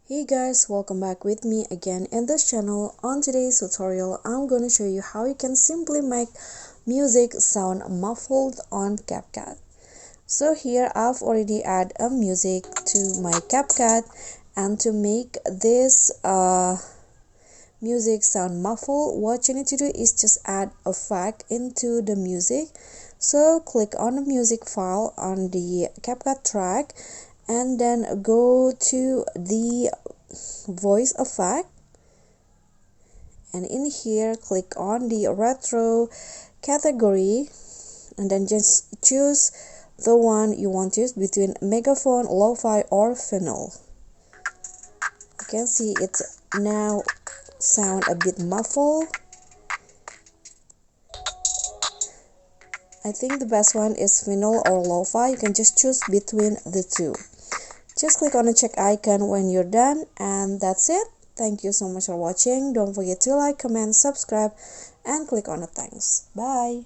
Hey guys, welcome back with me again in this channel. On today's tutorial, I'm going to show you how you can simply make music sound muffled on CapCut. So here I've already added a music to my CapCut, and to make this music sound muffled, what you need to do is just add effect into the music. So click on the music file on the CapCut track and then go to the voice effect, and in here click on the retro category and then just choose the one you want to use between megaphone, lo-fi or vinyl. You can see it now sound a bit muffled. I think the best one is vinyl or lo-fi. You can just choose between the two. Just click on the check icon when you're done, and that's it. Thank you so much for watching. Don't forget to like, comment, subscribe, and click on the thanks. Bye.